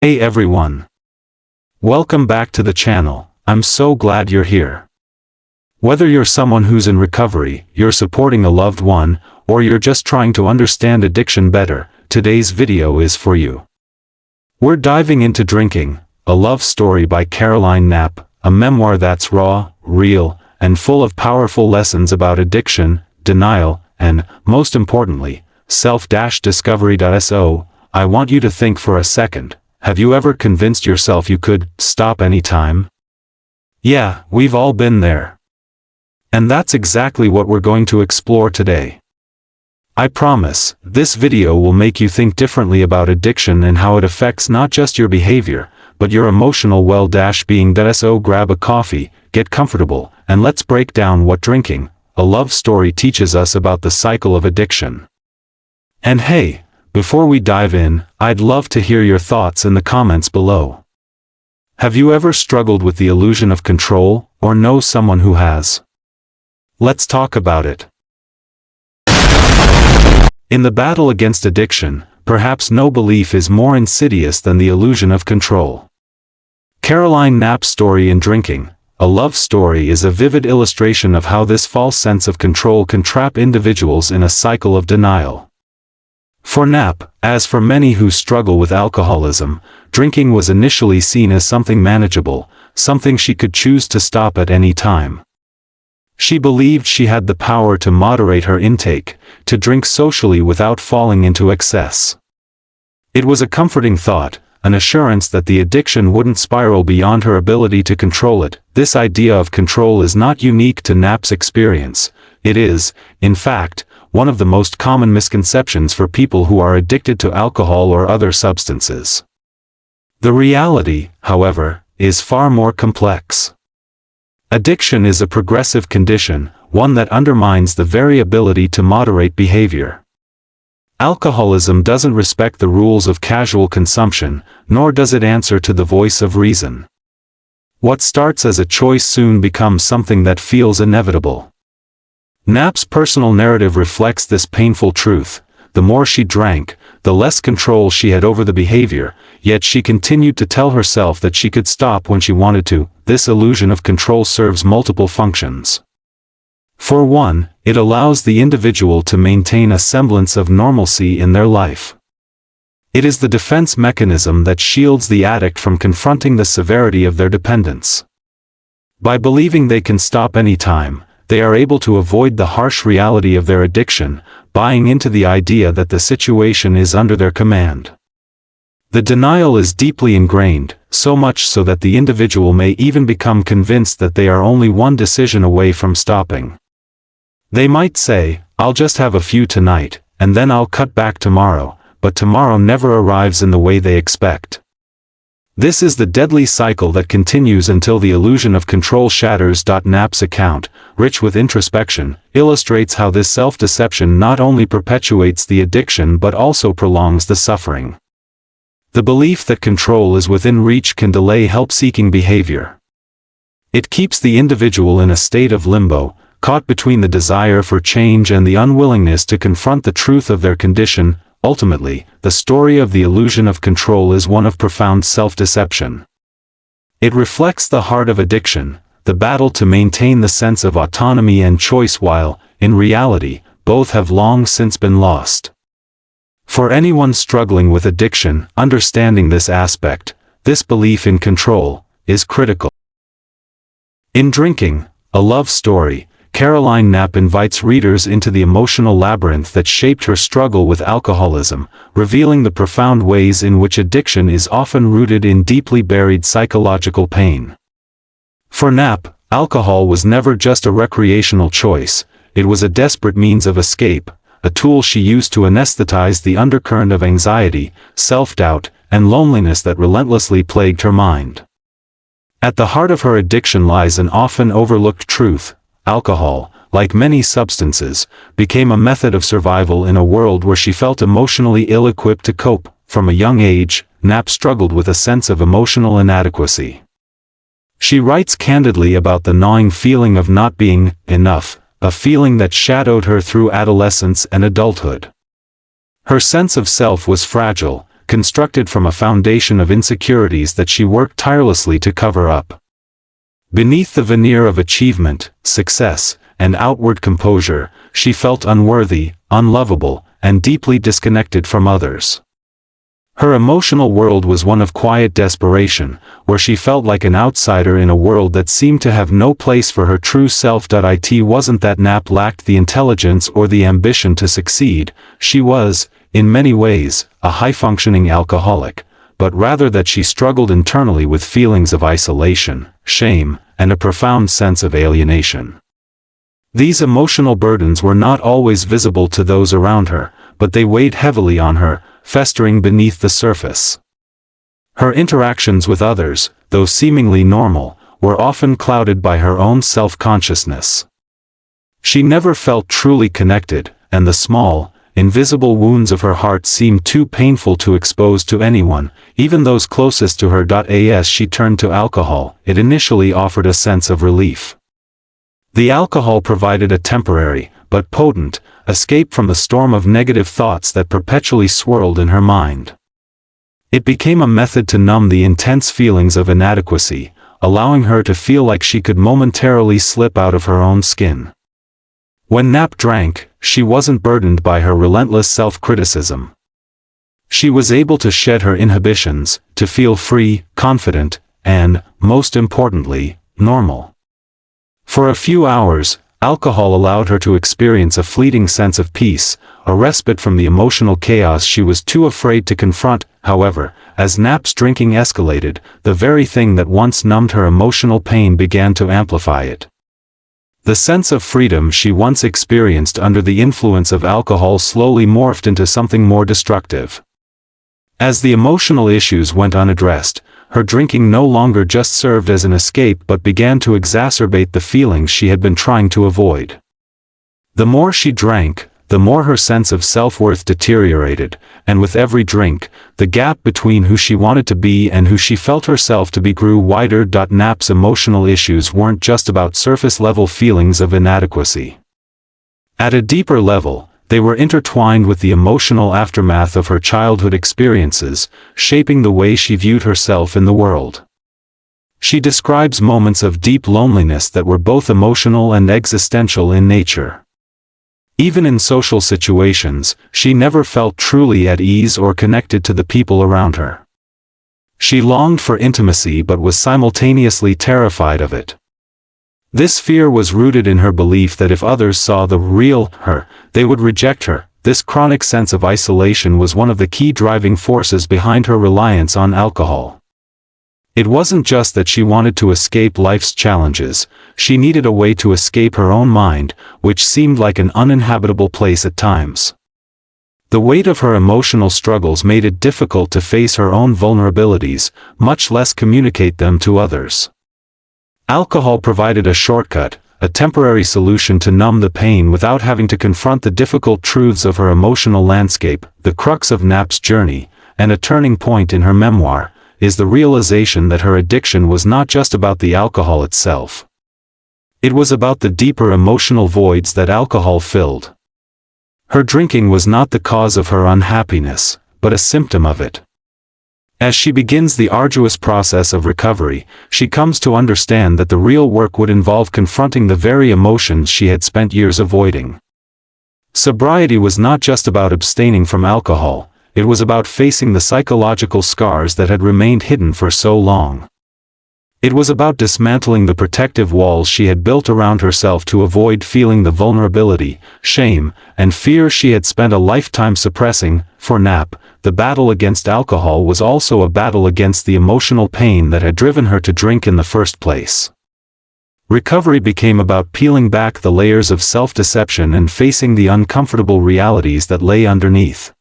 Hey everyone! Welcome back to the channel. I'm so glad you're here. Whether you're someone who's in recovery, you're supporting a loved one, or you're just trying to understand addiction better, today's video is for you. We're diving into Drinking, a love story by Caroline Knapp, a memoir that's raw, real, and full of powerful lessons about addiction, denial, and, most importantly, self-discovery. So, I want you to think for a second. Have you ever convinced yourself you could stop anytime? Yeah, we've all been there. And that's exactly what we're going to explore today. I promise, this video will make you think differently about addiction and how it affects not just your behavior, but your emotional well-being. So grab a coffee, get comfortable, and let's break down what Drinking, a love story teaches us about the cycle of addiction. And hey, before we dive in, I'd love to hear your thoughts in the comments below. Have you ever struggled with the illusion of control, or know someone who has? Let's talk about it. In the battle against addiction, perhaps no belief is more insidious than the illusion of control. Caroline Knapp's story in Drinking, a love story is a vivid illustration of how this false sense of control can trap individuals in a cycle of denial. For Knapp, as for many who struggle with alcoholism, drinking was initially seen as something manageable, something she could choose to stop at any time. She believed she had the power to moderate her intake, to drink socially without falling into excess. It was a comforting thought, an assurance that the addiction wouldn't spiral beyond her ability to control it. This idea of control is not unique to Knapp's experience. It is, in fact, one of the most common misconceptions for people who are addicted to alcohol or other substances. The reality, however, is far more complex. Addiction is a progressive condition, one that undermines the very ability to moderate behavior. Alcoholism doesn't respect the rules of casual consumption, nor does it answer to the voice of reason. What starts as a choice soon becomes something that feels inevitable. Knapp's personal narrative reflects this painful truth. The more she drank, the less control she had over the behavior, yet she continued to tell herself that she could stop when she wanted to. This illusion of control serves multiple functions. For one, it allows the individual to maintain a semblance of normalcy in their life. It is the defense mechanism that shields the addict from confronting the severity of their dependence. By believing they can stop anytime, they are able to avoid the harsh reality of their addiction, buying into the idea that the situation is under their command. The denial is deeply ingrained, so much so that the individual may even become convinced that they are only one decision away from stopping. They might say, "I'll just have a few tonight, and then I'll cut back tomorrow," but tomorrow never arrives in the way they expect. This is the deadly cycle that continues until the illusion of control shatters. Knapp's account, rich with introspection, illustrates how this self-deception not only perpetuates the addiction but also prolongs the suffering. The belief that control is within reach can delay help-seeking behavior. It keeps the individual in a state of limbo, caught between the desire for change and the unwillingness to confront the truth of their condition. Ultimately, the story of the illusion of control is one of profound self-deception. It reflects the heart of addiction, the battle to maintain the sense of autonomy and choice while, in reality, both have long since been lost. For anyone struggling with addiction, understanding this aspect, this belief in control, is critical. In Drinking, a love story, Caroline Knapp invites readers into the emotional labyrinth that shaped her struggle with alcoholism, revealing the profound ways in which addiction is often rooted in deeply buried psychological pain. For Knapp, alcohol was never just a recreational choice, it was a desperate means of escape, a tool she used to anesthetize the undercurrent of anxiety, self-doubt, and loneliness that relentlessly plagued her mind. At the heart of her addiction lies an often overlooked truth. Alcohol, like many substances, became a method of survival in a world where she felt emotionally ill-equipped to cope. From a young age, Knapp struggled with a sense of emotional inadequacy. She writes candidly about the gnawing feeling of not being enough, a feeling that shadowed her through adolescence and adulthood. Her sense of self was fragile, constructed from a foundation of insecurities that she worked tirelessly to cover up. Beneath the veneer of achievement, success, and outward composure, she felt unworthy, unlovable, and deeply disconnected from others. Her emotional world was one of quiet desperation, where she felt like an outsider in a world that seemed to have no place for her true self. It wasn't that Knapp lacked the intelligence or the ambition to succeed. She was, in many ways, a high-functioning alcoholic, but rather that she struggled internally with feelings of isolation, shame, and a profound sense of alienation. These emotional burdens were not always visible to those around her, but they weighed heavily on her, festering beneath the surface. Her interactions with others, though seemingly normal, were often clouded by her own self-consciousness. She never felt truly connected, and the small, invisible wounds of her heart seemed too painful to expose to anyone, even those closest to her. As she turned to alcohol, it initially offered a sense of relief. The alcohol provided a temporary, but potent, escape from the storm of negative thoughts that perpetually swirled in her mind. It became a method to numb the intense feelings of inadequacy, allowing her to feel like she could momentarily slip out of her own skin. When Knapp drank, she wasn't burdened by her relentless self-criticism. She was able to shed her inhibitions, to feel free, confident, and, most importantly, normal. For a few hours, alcohol allowed her to experience a fleeting sense of peace, a respite from the emotional chaos she was too afraid to confront. However, as Knapp's drinking escalated, the very thing that once numbed her emotional pain began to amplify it. The sense of freedom she once experienced under the influence of alcohol slowly morphed into something more destructive. As the emotional issues went unaddressed, her drinking no longer just served as an escape but began to exacerbate the feelings she had been trying to avoid. The more she drank, the more her sense of self-worth deteriorated, and with every drink, the gap between who she wanted to be and who she felt herself to be grew wider. Knapp's emotional issues weren't just about surface-level feelings of inadequacy. At a deeper level, they were intertwined with the emotional aftermath of her childhood experiences, shaping the way she viewed herself in the world. She describes moments of deep loneliness that were both emotional and existential in nature. Even in social situations, she never felt truly at ease or connected to the people around her. She longed for intimacy but was simultaneously terrified of it. This fear was rooted in her belief that if others saw the real her, they would reject her. This chronic sense of isolation was one of the key driving forces behind her reliance on alcohol. It wasn't just that she wanted to escape life's challenges, she needed a way to escape her own mind, which seemed like an uninhabitable place at times. The weight of her emotional struggles made it difficult to face her own vulnerabilities, much less communicate them to others. Alcohol provided a shortcut, a temporary solution to numb the pain without having to confront the difficult truths of her emotional landscape. The crux of Knapp's journey, and a turning point in her memoir, is the realization that her addiction was not just about the alcohol itself. It was about the deeper emotional voids that alcohol filled. Her drinking was not the cause of her unhappiness, but a symptom of it. As she begins the arduous process of recovery, she comes to understand that the real work would involve confronting the very emotions she had spent years avoiding. Sobriety was not just about abstaining from alcohol, it was about facing the psychological scars that had remained hidden for so long. It was about dismantling the protective walls she had built around herself to avoid feeling the vulnerability, shame, and fear she had spent a lifetime suppressing. For Knapp, the battle against alcohol was also a battle against the emotional pain that had driven her to drink in the first place. Recovery became about peeling back the layers of self-deception and facing the uncomfortable realities that lay underneath.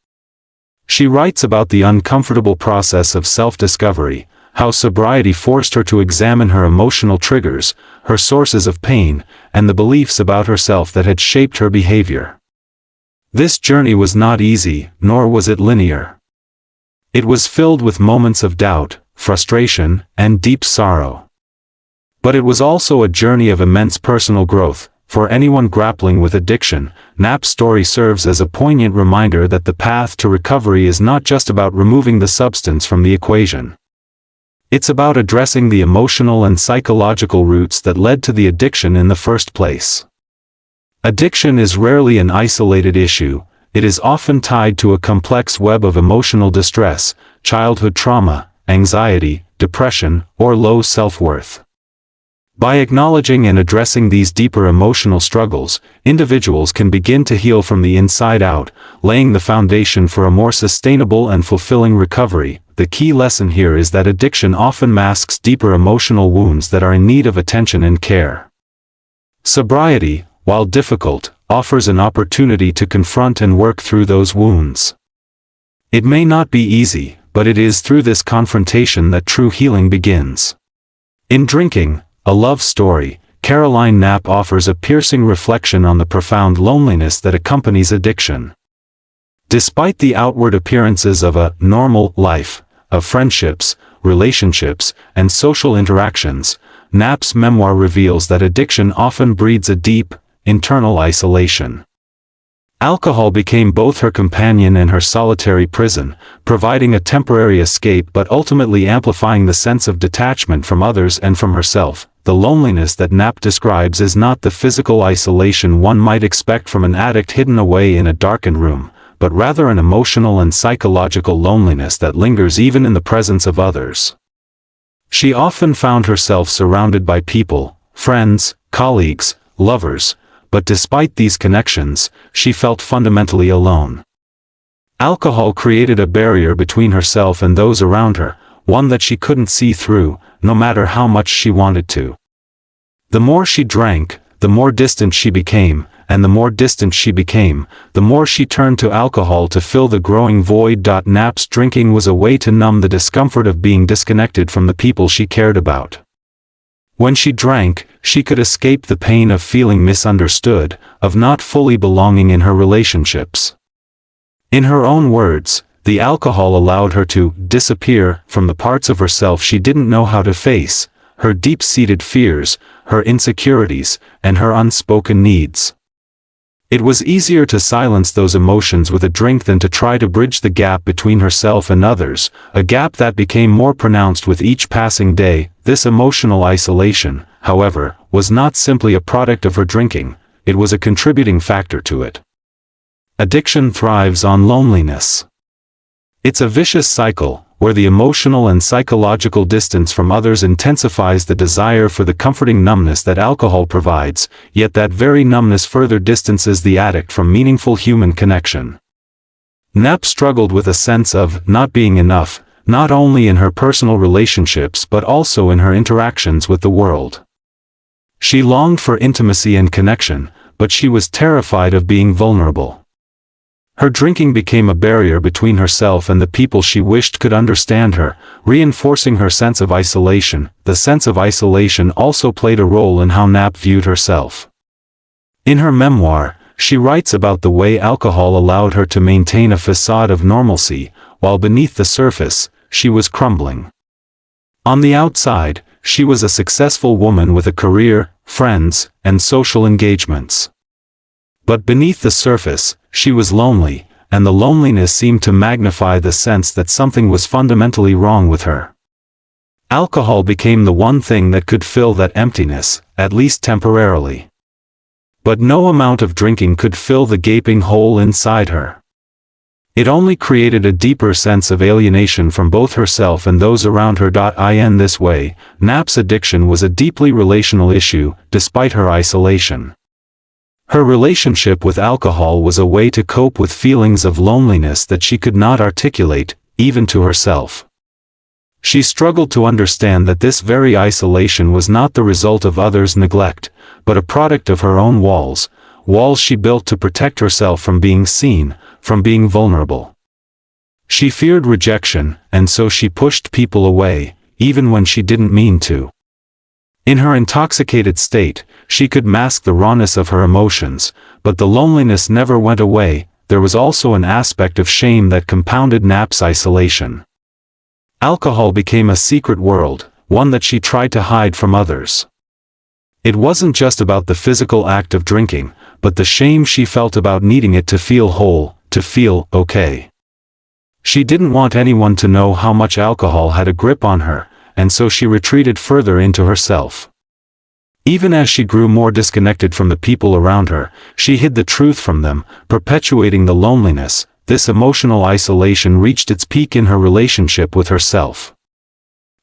She writes about the uncomfortable process of self-discovery, how sobriety forced her to examine her emotional triggers, her sources of pain, and the beliefs about herself that had shaped her behavior. This journey was not easy, nor was it linear. It was filled with moments of doubt, frustration, and deep sorrow. But it was also a journey of immense personal growth, For anyone grappling with addiction, Knapp's story serves as a poignant reminder that the path to recovery is not just about removing the substance from the equation. It's about addressing the emotional and psychological roots that led to the addiction in the first place. Addiction is rarely an isolated issue. It is often tied to a complex web of emotional distress, childhood trauma, anxiety, depression, or low self-worth. By acknowledging and addressing these deeper emotional struggles, individuals can begin to heal from the inside out, laying the foundation for a more sustainable and fulfilling recovery. The key lesson here is that addiction often masks deeper emotional wounds that are in need of attention and care. Sobriety, while difficult, offers an opportunity to confront and work through those wounds. It may not be easy, but it is through this confrontation that true healing begins. In Drinking, a Love Story, Caroline Knapp offers a piercing reflection on the profound loneliness that accompanies addiction. Despite the outward appearances of a normal life, of friendships, relationships, and social interactions, Knapp's memoir reveals that addiction often breeds a deep, internal isolation. Alcohol became both her companion and her solitary prison, providing a temporary escape but ultimately amplifying the sense of detachment from others and from herself. The loneliness that Knapp describes is not the physical isolation one might expect from an addict hidden away in a darkened room, but rather an emotional and psychological loneliness that lingers even in the presence of others. She often found herself surrounded by people, friends, colleagues, lovers, but despite these connections, she felt fundamentally alone. Alcohol created a barrier between herself and those around her, one that she couldn't see through, no matter how much she wanted to. The more she drank, the more distant she became, and the more distant she became, the more she turned to alcohol to fill the growing void. Knapp's drinking was a way to numb the discomfort of being disconnected from the people she cared about. When she drank, she could escape the pain of feeling misunderstood, of not fully belonging in her relationships. In her own words, the alcohol allowed her to disappear from the parts of herself she didn't know how to face, her deep-seated fears, her insecurities, and her unspoken needs. It was easier to silence those emotions with a drink than to try to bridge the gap between herself and others, a gap that became more pronounced with each passing day. This emotional isolation, however, was not simply a product of her drinking, it was a contributing factor to it. Addiction thrives on loneliness. It's a vicious cycle, where the emotional and psychological distance from others intensifies the desire for the comforting numbness that alcohol provides, yet that very numbness further distances the addict from meaningful human connection. Knapp struggled with a sense of not being enough, not only in her personal relationships but also in her interactions with the world. She longed for intimacy and connection, but she was terrified of being vulnerable. Her drinking became a barrier between herself and the people she wished could understand her, reinforcing her sense of isolation. The sense of isolation also played a role in how Knapp viewed herself. In her memoir, she writes about the way alcohol allowed her to maintain a facade of normalcy, while beneath the surface, she was crumbling. On the outside, she was a successful woman with a career, friends, and social engagements. But beneath the surface, she was lonely, and the loneliness seemed to magnify the sense that something was fundamentally wrong with her. Alcohol became the one thing that could fill that emptiness, at least temporarily. But no amount of drinking could fill the gaping hole inside her. It only created a deeper sense of alienation from both herself and those around her. In this way, Knapp's addiction was a deeply relational issue, despite her isolation. Her relationship with alcohol was a way to cope with feelings of loneliness that she could not articulate, even to herself. She struggled to understand that this very isolation was not the result of others' neglect, but a product of her own walls she built to protect herself from being seen, from being vulnerable. She feared rejection, and so she pushed people away, even when she didn't mean to. In her intoxicated state, she could mask the rawness of her emotions, but the loneliness never went away. There was also an aspect of shame that compounded Knapp's isolation. Alcohol became a secret world, one that she tried to hide from others. It wasn't just about the physical act of drinking, but the shame she felt about needing it to feel whole, to feel okay. She didn't want anyone to know how much alcohol had a grip on her, and so she retreated further into herself. Even as she grew more disconnected from the people around her, she hid the truth from them, perpetuating the loneliness. This emotional isolation reached its peak in her relationship with herself.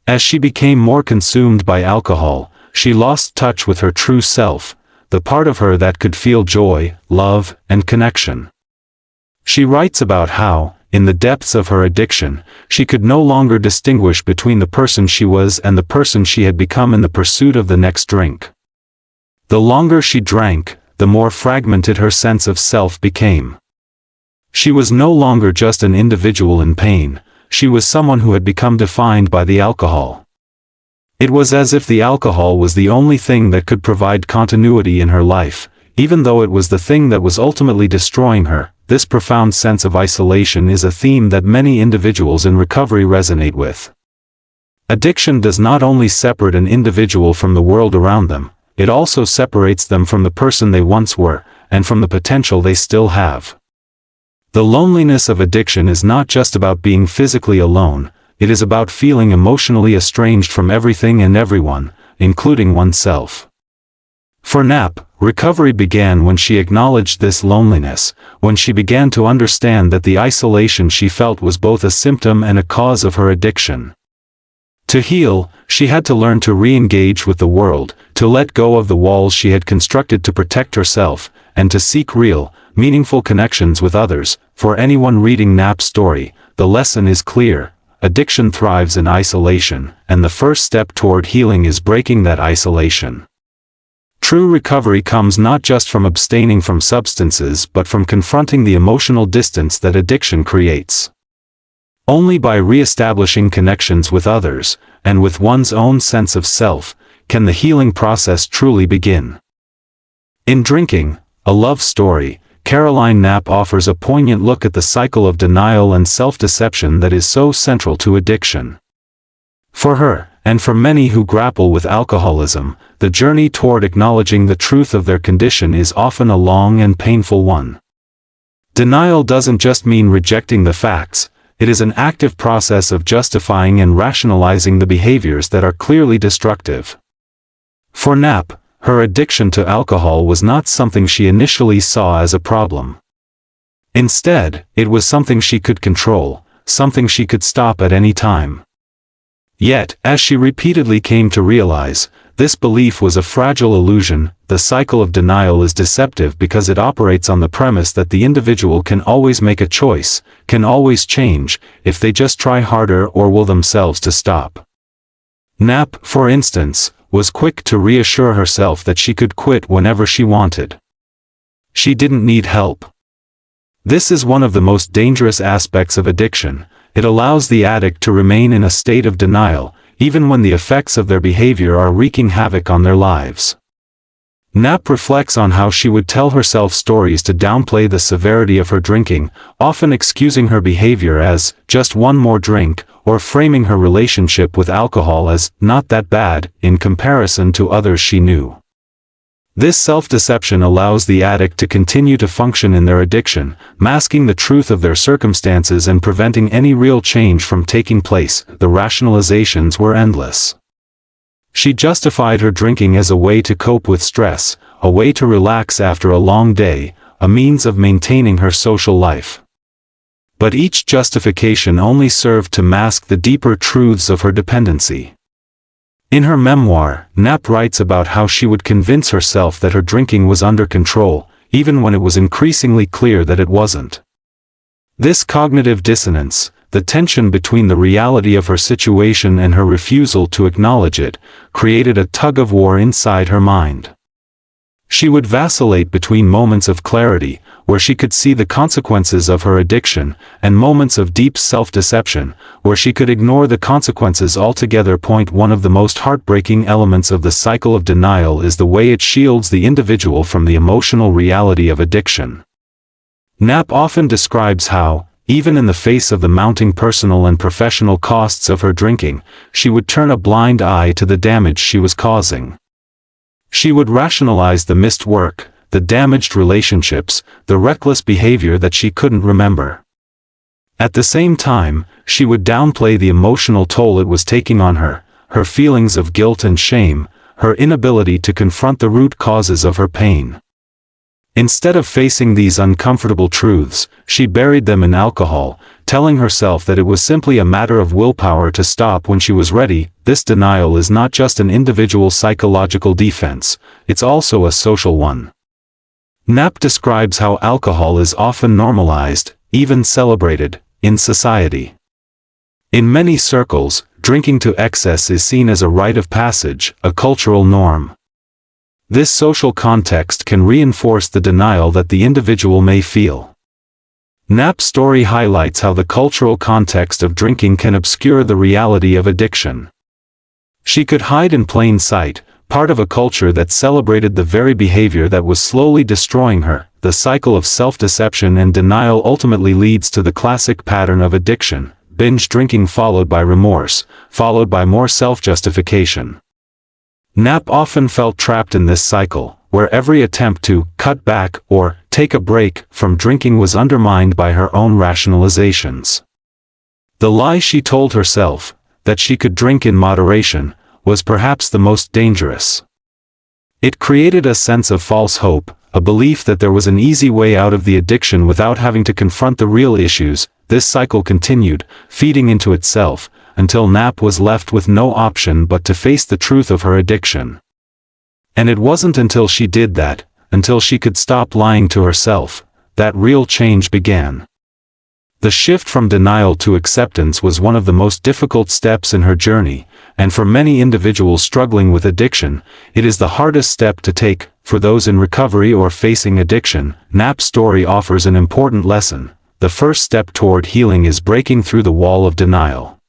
As she became more consumed by alcohol, she lost touch with her true self, the part of her that could feel joy, love, and connection. She writes about how, in the depths of her addiction, she could no longer distinguish between the person she was and the person she had become in the pursuit of the next drink. The longer she drank, the more fragmented her sense of self became. She was no longer just an individual in pain, she was someone who had become defined by the alcohol. It was as if the alcohol was the only thing that could provide continuity in her life, even though it was the thing that was ultimately destroying her. This profound sense of isolation is a theme that many individuals in recovery resonate with. Addiction does not only separate an individual from the world around them, it also separates them from the person they once were, and from the potential they still have. The loneliness of addiction is not just about being physically alone, it is about feeling emotionally estranged from everything and everyone, including oneself. For Knapp, recovery began when she acknowledged this loneliness, when she began to understand that the isolation she felt was both a symptom and a cause of her addiction. To heal, she had to learn to re-engage with the world, to let go of the walls she had constructed to protect herself, and to seek real, meaningful connections with others. For anyone reading Knapp's story, the lesson is clear. Addiction thrives in isolation, and the first step toward healing is breaking that isolation. True recovery comes not just from abstaining from substances but from confronting the emotional distance that addiction creates. Only by re-establishing connections with others, and with one's own sense of self, can the healing process truly begin. In Drinking, a Love Story, Caroline Knapp offers a poignant look at the cycle of denial and self-deception that is so central to addiction. For her, and for many who grapple with alcoholism, the journey toward acknowledging the truth of their condition is often a long and painful one. Denial doesn't just mean rejecting the facts, it is an active process of justifying and rationalizing the behaviors that are clearly destructive. For Knapp, her addiction to alcohol was not something she initially saw as a problem. Instead, it was something she could control, something she could stop at any time. Yet, as she repeatedly came to realize, this belief was a fragile illusion. The cycle of denial is deceptive because it operates on the premise that the individual can always make a choice, can always change, if they just try harder or will themselves to stop. Knapp, for instance, was quick to reassure herself that she could quit whenever she wanted. She didn't need help. This is one of the most dangerous aspects of addiction. It allows the addict to remain in a state of denial, even when the effects of their behavior are wreaking havoc on their lives. Knapp reflects on how she would tell herself stories to downplay the severity of her drinking, often excusing her behavior as just one more drink, or framing her relationship with alcohol as not that bad in comparison to others she knew. This self-deception allows the addict to continue to function in their addiction, masking the truth of their circumstances and preventing any real change from taking place. The rationalizations were endless. She justified her drinking as a way to cope with stress, a way to relax after a long day, a means of maintaining her social life. But each justification only served to mask the deeper truths of her dependency. In her memoir, Knapp writes about how she would convince herself that her drinking was under control, even when it was increasingly clear that it wasn't. This cognitive dissonance, the tension between the reality of her situation and her refusal to acknowledge it, created a tug-of-war inside her mind. She would vacillate between moments of clarity, where she could see the consequences of her addiction, and moments of deep self-deception, where she could ignore the consequences altogether. One of the most heartbreaking elements of the cycle of denial is the way it shields the individual from the emotional reality of addiction. Knapp often describes how, even in the face of the mounting personal and professional costs of her drinking, she would turn a blind eye to the damage she was causing. She would rationalize the missed work, the damaged relationships, the reckless behavior that she couldn't remember. At the same time, she would downplay the emotional toll it was taking on her, her feelings of guilt and shame, her inability to confront the root causes of her pain. Instead of facing these uncomfortable truths, she buried them in alcohol, telling herself that it was simply a matter of willpower to stop when she was ready. This denial is not just an individual psychological defense, it's also a social one. Knapp describes how alcohol is often normalized, even celebrated, in society. In many circles, drinking to excess is seen as a rite of passage, a cultural norm. This social context can reinforce the denial that the individual may feel. Knapp's story highlights how the cultural context of drinking can obscure the reality of addiction. She could hide in plain sight, part of a culture that celebrated the very behavior that was slowly destroying her. The cycle of self-deception and denial ultimately leads to the classic pattern of addiction: binge drinking followed by remorse, followed by more self-justification. Knapp often felt trapped in this cycle, where every attempt to cut back or take a break from drinking was undermined by her own rationalizations. The lie she told herself, that she could drink in moderation, was perhaps the most dangerous. It created a sense of false hope, a belief that there was an easy way out of the addiction without having to confront the real issues. This cycle continued, feeding into itself, until Knapp was left with no option but to face the truth of her addiction. And it wasn't until she did that, until she could stop lying to herself, that real change began. The shift from denial to acceptance was one of the most difficult steps in her journey, and for many individuals struggling with addiction, it is the hardest step to take. For those in recovery or facing addiction, Knapp's story offers an important lesson. The first step toward healing is breaking through the wall of denial.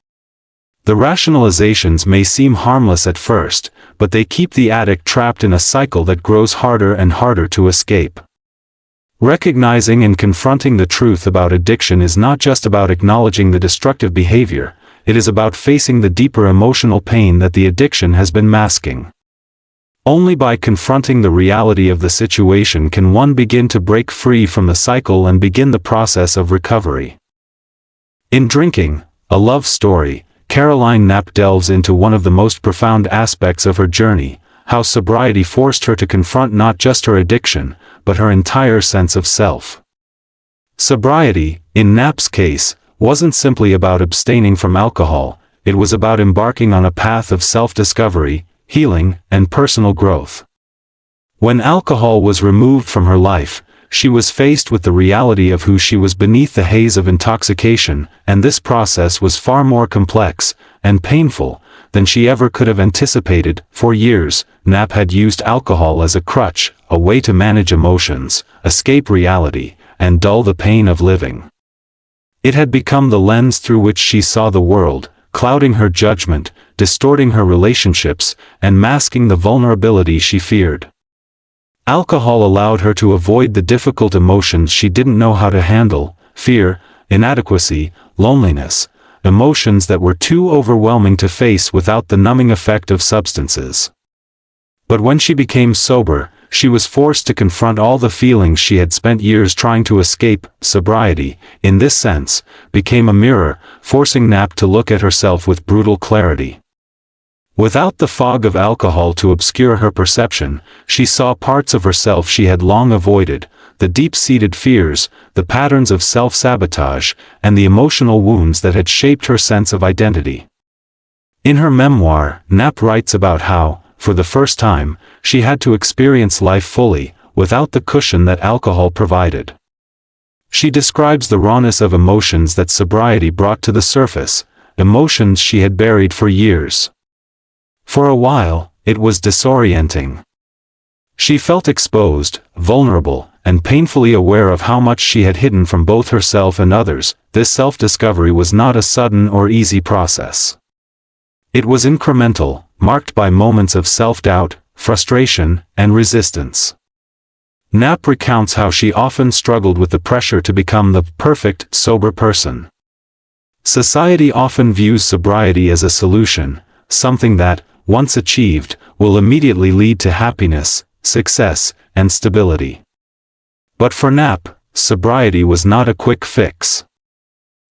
The rationalizations may seem harmless at first, but they keep the addict trapped in a cycle that grows harder and harder to escape. Recognizing and confronting the truth about addiction is not just about acknowledging the destructive behavior, it is about facing the deeper emotional pain that the addiction has been masking. Only by confronting the reality of the situation can one begin to break free from the cycle and begin the process of recovery. In Drinking, a Love Story, Caroline Knapp delves into one of the most profound aspects of her journey, how sobriety forced her to confront not just her addiction, but her entire sense of self. Sobriety, in Knapp's case, wasn't simply about abstaining from alcohol, it was about embarking on a path of self-discovery, healing, and personal growth. When alcohol was removed from her life, she was faced with the reality of who she was beneath the haze of intoxication, and this process was far more complex and painful than she ever could have anticipated. For years, Knapp had used alcohol as a crutch, a way to manage emotions, escape reality, and dull the pain of living. It had become the lens through which she saw the world, clouding her judgment, distorting her relationships, and masking the vulnerability she feared. Alcohol allowed her to avoid the difficult emotions she didn't know how to handle: fear, inadequacy, loneliness, emotions that were too overwhelming to face without the numbing effect of substances. But when she became sober, she was forced to confront all the feelings she had spent years trying to escape. Sobriety, in this sense, became a mirror, forcing Knapp to look at herself with brutal clarity. Without the fog of alcohol to obscure her perception, she saw parts of herself she had long avoided, the deep-seated fears, the patterns of self-sabotage, and the emotional wounds that had shaped her sense of identity. In her memoir, Knapp writes about how, for the first time, she had to experience life fully, without the cushion that alcohol provided. She describes the rawness of emotions that sobriety brought to the surface, emotions she had buried for years. For a while, it was disorienting. She felt exposed, vulnerable, and painfully aware of how much she had hidden from both herself and others. This self-discovery was not a sudden or easy process. It was incremental, marked by moments of self-doubt, frustration, and resistance. Knapp recounts how she often struggled with the pressure to become the perfect, sober person. Society often views sobriety as a solution, something that, once achieved, will immediately lead to happiness, success, and stability. But for Knapp, sobriety was not a quick fix.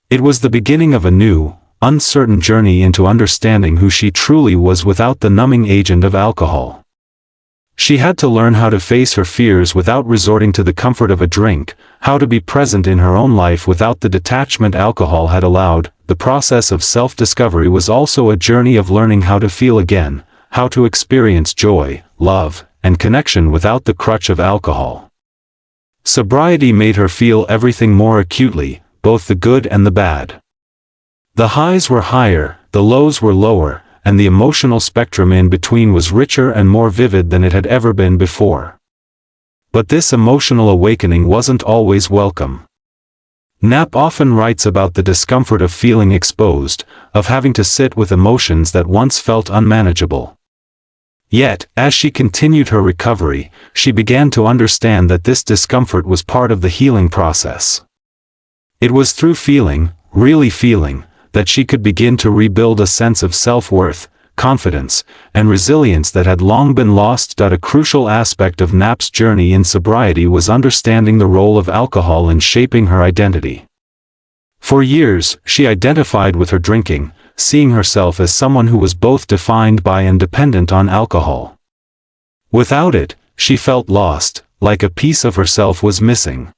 It was the beginning of a new, uncertain journey into understanding who she truly was without the numbing agent of alcohol. She had to learn how to face her fears without resorting to the comfort of a drink, how to be present in her own life without the detachment alcohol had allowed. The process of self-discovery was also a journey of learning how to feel again, how to experience joy, love, and connection without the crutch of alcohol. Sobriety made her feel everything more acutely, both the good and the bad. The highs were higher, the lows were lower, and the emotional spectrum in between was richer and more vivid than it had ever been before. But this emotional awakening wasn't always welcome. Knapp often writes about the discomfort of feeling exposed, of having to sit with emotions that once felt unmanageable. Yet, as she continued her recovery, she began to understand that this discomfort was part of the healing process. It was through feeling, really feeling, that she could begin to rebuild a sense of self-worth, confidence, and resilience that had long been lost. A crucial aspect of Knapp's journey in sobriety was understanding the role of alcohol in shaping her identity. For years, she identified with her drinking, seeing herself as someone who was both defined by and dependent on alcohol. Without it, she felt lost, like a piece of herself was missing.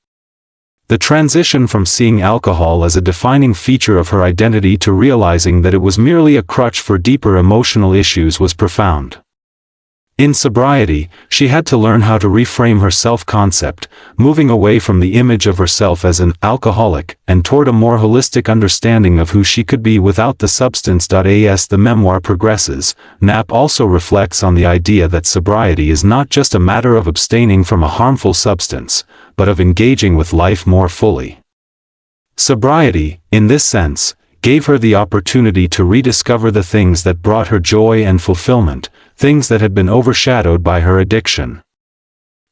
The transition from seeing alcohol as a defining feature of her identity to realizing that it was merely a crutch for deeper emotional issues was profound. In sobriety, she had to learn how to reframe her self-concept, moving away from the image of herself as an alcoholic and toward a more holistic understanding of who she could be without the substance. As the memoir progresses, Knapp also reflects on the idea that sobriety is not just a matter of abstaining from a harmful substance, but of engaging with life more fully. Sobriety, in this sense, gave her the opportunity to rediscover the things that brought her joy and fulfillment, things that had been overshadowed by her addiction.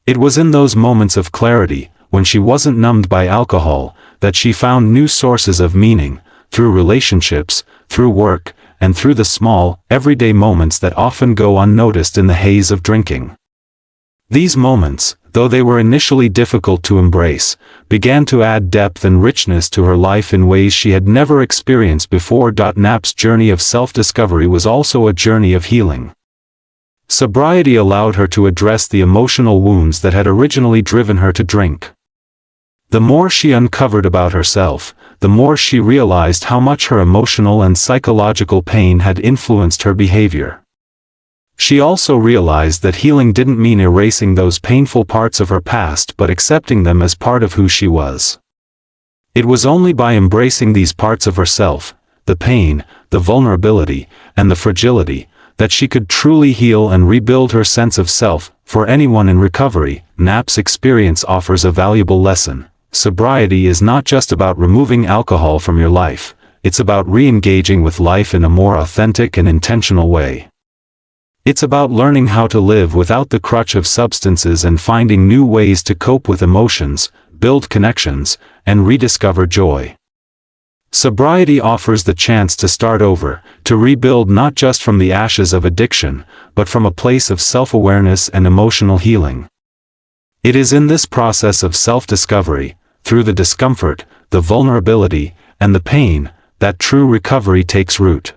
It was in those moments of clarity, when she wasn't numbed by alcohol, that she found new sources of meaning, through relationships, through work, and through the small, everyday moments that often go unnoticed in the haze of drinking. These moments, though they were initially difficult to embrace, began to add depth and richness to her life in ways she had never experienced before. Knapp's journey of self-discovery was also a journey of healing. Sobriety allowed her to address the emotional wounds that had originally driven her to drink. The more she uncovered about herself, the more she realized how much her emotional and psychological pain had influenced her behavior. She also realized that healing didn't mean erasing those painful parts of her past but accepting them as part of who she was. It was only by embracing these parts of herself, the pain, the vulnerability, and the fragility, that she could truly heal and rebuild her sense of self. For anyone in recovery, Knapp's experience offers a valuable lesson. Sobriety is not just about removing alcohol from your life, it's about re-engaging with life in a more authentic and intentional way. It's about learning how to live without the crutch of substances and finding new ways to cope with emotions, build connections, and rediscover joy. Sobriety offers the chance to start over, to rebuild not just from the ashes of addiction, but from a place of self-awareness and emotional healing. It is in this process of self-discovery, through the discomfort, the vulnerability, and the pain, that true recovery takes root.